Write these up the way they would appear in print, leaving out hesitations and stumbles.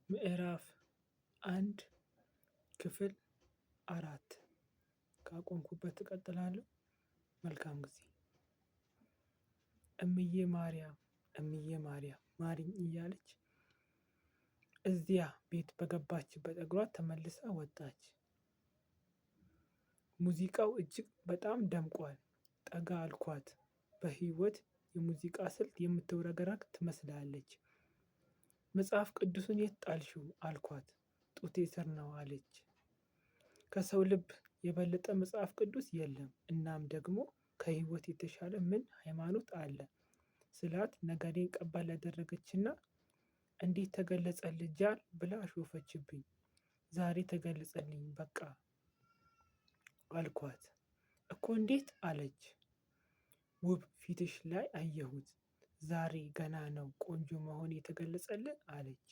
ምዕራፍ አንድ ክፍል 4 ካቆምኩበት እቀጥላለሁ። መልካም ጊዜ። እምዬ ማርያም ማሪኝ እያለች እዚያ ቤት በገባችበት እግሯ ተመልሳ ወጣች። ሙዚቃው እጅግ በጣም ደምቋል። ጠጋ አልኳት። በህይወት የሙዚቃ ስልት የምትውረገረግ ትመስላለች። መጽሐፍ ቅዱስን የት ጣልሽው አልኳት። ጡቴ ስር ነው አለች። ከሰው ልብ የበለጠ መጽሐፍ ቅዱስ የለም። እናም ደግሞ ከህይወት የተሻለ ምን ሃይማኖት አለ ስላት ነገሬን ቀበል አደረገችና እንዴት ተገለጸልህ ጃል ብላ አሾፈችብኝ። ዛሬ ተገለጸልኝ በቃ አልኳት። እኮ እንዴት አለች። ውብ ፊትሽ ላይ አየሁት። ዛሬ ገና ነው ቆንጆ መሆን የተገለጸልህ አለች።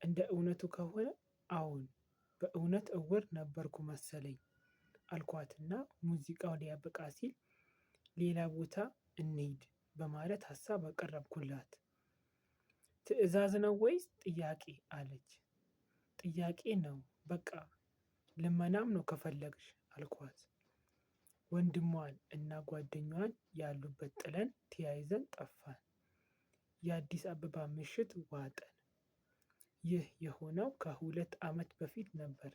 እንደ እውነቱ ከሆነ አዎን በእውነት እውር ነበርኩ መሰለኝ አልኳትና ሙዚቃው ሊያበቃ ሲል ሌላ ቦታ እንሂድ በማለት ሀሳብ አቀረብኩላት። ትእዛዝ ነው ወይስ ጥያቄ አለች። ጥያቄ ነው በቃ ልመናም ነው ከፈለግሽ አልኳት። ወንድሟን እና ጓደኛዋን ያሉበት ጥለን ተያይዘን ጠፋን። የአዲስ አበባ ምሽት ዋጠን። ይህ የሆነው ከ2 አመት በፊት ነበር።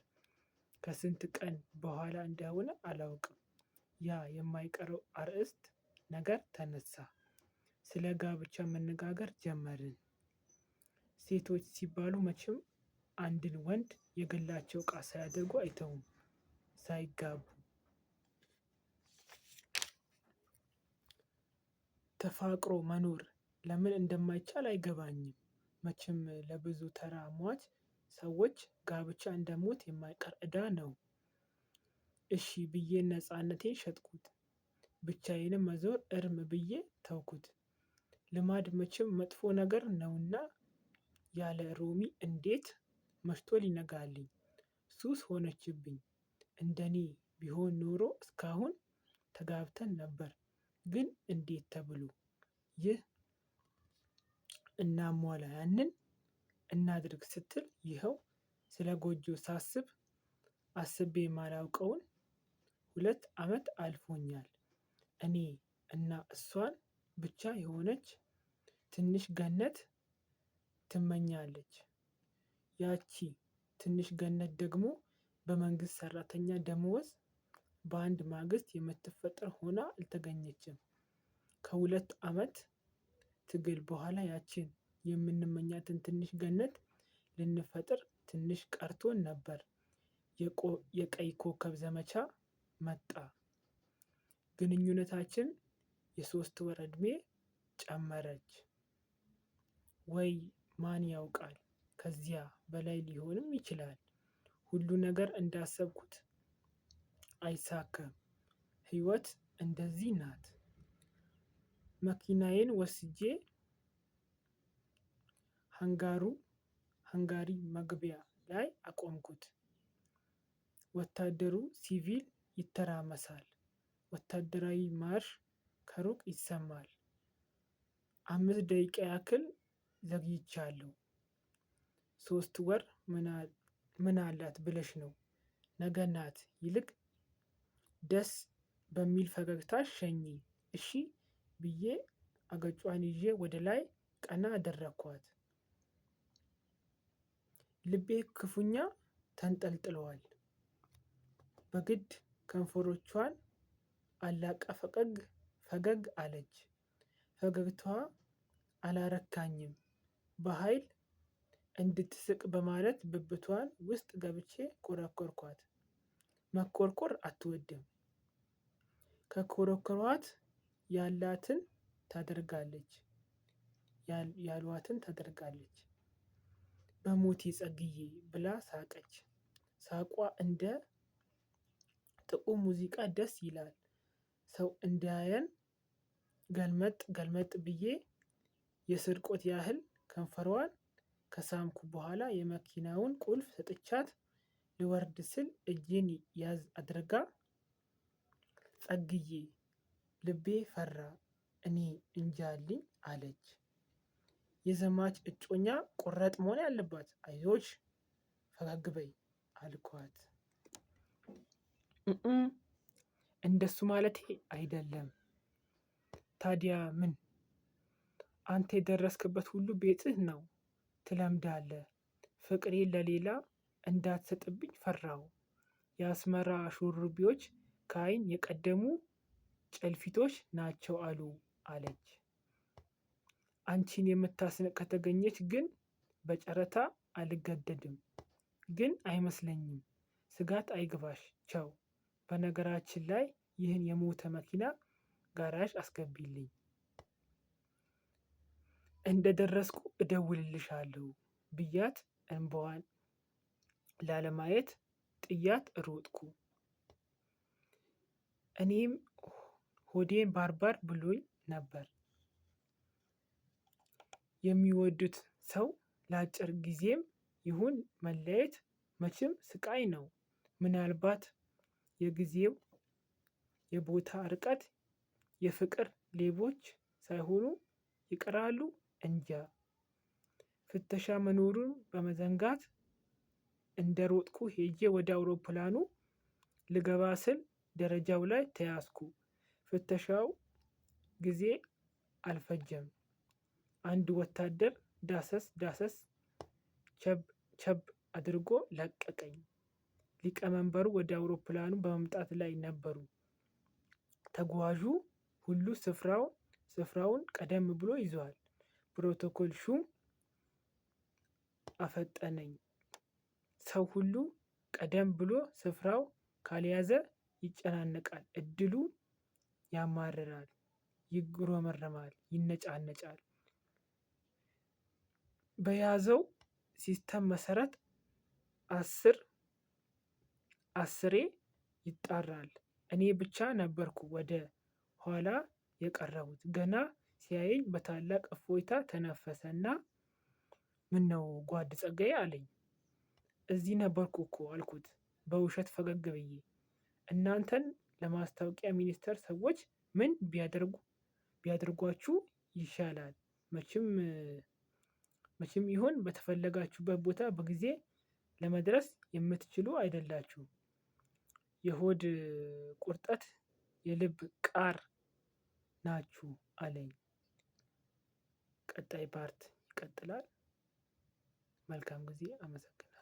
ከስንት ቀን በኋላ እንደሆነ አላውቅም። ያ የማይቀረው አርዕስት ነገር ተነሳ። ስለ ጋብቻ መነጋገር ጀመርን። ሴቶች ሲባሉ መቼም አንድን ወንድ የግላቸው እቃ ሳያደርጉ አይተውም። ሳይጋቡ ተፋቅሮ መኖር ለምን እንደማይቻል አይገባኝም። መቼም ለብዙ ተራ ሟች ሰዎች ጋብቻ እንደሞት የማይቀር እዳ ነው። እሺ ብዬ ነጻነቴን ሸጥኩት። ብቻዬንም መዞር እርም ብዬ ተውኩት። ልማድ መቼም መጥፎ ነገር ነውና ያለ ሮሚ እንዴት መሽቶ ሊነጋልኝ ሱስ ሆነችብኝ። እንደኔ ቢሆን ኖሮ እስካሁን ተጋብተን ነበር። ግን እንዴት ተብሎ ይህ እናሟላ ያንን እናድርግ ስትል ይኸው ስለ ጎጆ ሳስብ አስቤ የማላውቀውን 2 አመት አልፎኛል። እኔ እና እሷን ብቻ የሆነች ትንሽ ገነት ትመኛለች። ያቺ ትንሽ ገነት ደግሞ በመንግስት ሰራተኛ ደመወዝ በአንድ ማግስት የምትፈጠር ሆና አልተገኘችም። ከ2 አመት ትግል በኋላ ያችን የምንመኛትን ትንሽ ገነት ልንፈጥር ትንሽ ቀርቶን ነበር። የቀይ ኮከብ ዘመቻ መጣ። ግንኙነታችን የ3 ወር እድሜ ጨመረች። ወይ ማን ያውቃል ከዚያ በላይ ሊሆንም ይችላል። ሁሉ ነገር እንዳሰብኩት አይሳካም። ህይወት እንደዚህ ናት። መኪናዬን ወስጄ ሃንጋሪ መግቢያ ላይ አቆምኩት። ወታደሩ ሲቪል ይተራመሳል። ወታደራዊ ማርሽ ከሩቅ ይሰማል። 5 ደቂቃ ያክል ዘግይቻለሁ። 3 ወር ምን አላት ብለሽ ነው? ነገ ናት ይልቅ ደስ በሚል ፈገግታሽ ሸኚኝ እሺ ብዬ አገጯን ይዤ ወደ ላይ ቀና አደረኳት። ልቤ ክፉኛ ተንጠልጥሏል። በግድ ከንፈሮቿን አላቃ ፈገግ አለች። ፈገግታዋ አላረካኝም። በሃይል እንድትስቅ በማለት ብብቷን ውስጥ ገብቼ ኮረኮርኳት። መኮርኮር አትወድም። ከኮረኮሯት ያሏትን ታደርጋለች። በሞቴ ፀግዬ ብላ ሳቀች። ሳቋ እንደ ጥዑም ሙዚቃ ደስ ይላል። ሰው እንዳያየን ገልመጥ ብዬ የስርቆት ያህል ከንፈሯን ከሳምኩ በኋላ የመኪናውን ቁልፍ ሰጥቻት ልወርድ ስል እጄን ያዝ አድርጋ ፀግዬ ልቤ ፈራ እኔ እንጃልኝ አለች። የዘማች እጮኛ ቆራጥ መሆን ያለባት። አይዞሽ ፈገግ በይ አልኳት። እንደሱ ማለቴ አይደለም። ታዲያ ምን? አንተ የደረስክበት ሁሉ ቤትህ ነው። ትለምዳለህ። ፍቅሬን ለሌላ እንዳትሰጥብኝ ፈራሁ። የአስመራ ሹሩባዎች ከዓይን የቀደሙ ጨልፊቶች ናቸው አሉ አለች። አንቺን የምታስንቅ ከተገኘች ግን በጨረታ አልገደድም። ግን አይመስለኝም። ስጋት አይግባሽ ቻው። በነገራችን ላይ ይህን የሞተ መኪና ጋራዥ አስገቢልኝ። እንደደረስኩ እደውልልሻለሁ ብያት እንባዋን ላለማየት ጥያት ሮጥኩ። እኔም ሆዴን ባርባር ብሎኝ ነበር። የሚወዱት ሰው ለአጭር ጊዜም ይሁን መለየት መቼም ስቃይ ነው። ምናልባት የጊዜው የቦታ ርቀት የፍቅር ሌቦች ሳይሆኑ ይቀራሉ እንጃ። ፍተሻ መኖሩን በመዘንጋት እንደሮጥኩ ሄጄ ወደ አውሮፕላኑ ልገባ ስል ደረጃው ላይ ተያዝኩ። ፍተሻው ጊዜ አልፈጀም። አንድ ወታደር ዳሰስ ዳሰስ ቸብ አድርጎ ለቀቀኝ። ሊቀመንበሩ ወደ አውሮፕላኑ በመምጣት ላይ ነበሩ። ተጓዡ ሁሉ ስፍራውን ቀደም ብሎ ይዟል። ፕሮቶኮል ሹም አፈጠነኝ። ሰው ሁሉ ቀደም ብሎ ስፍራው ካልያዘ ይጨናነቃል፣ እድሉ ያማርራል፣ ይጉረመረማል፣ ይነጫነጫል። በያዘው ሲስተም መሰረት አስሬ ይጣራል። እኔ ብቻ ነበርኩ ወደ ኋላ የቀረሁት። ገና ሲያየኝ በታላቅ እፎይታ ተነፈሰና ምነው ጓድ ጸጋዬ አለኝ። እዚህ ነበርኩ እኮ አልኩት በውሸት ፈገግ ብዬ። እናንተን ለማስታወቂያ ሚኒስቴር ሰዎች ምን ቢያደርጓችሁ ይሻላል? መቼም ይሁን በተፈለጋችሁበት ቦታ በጊዜ ለመድረስ የምትችሉ አይደላችሁም። የሆድ ቁርጠት የልብ ቃር ናችሁ አለኝ። ቀጣይ ፓርት ይቀጥላል። መልካም ጊዜ። አመሰግናለሁ።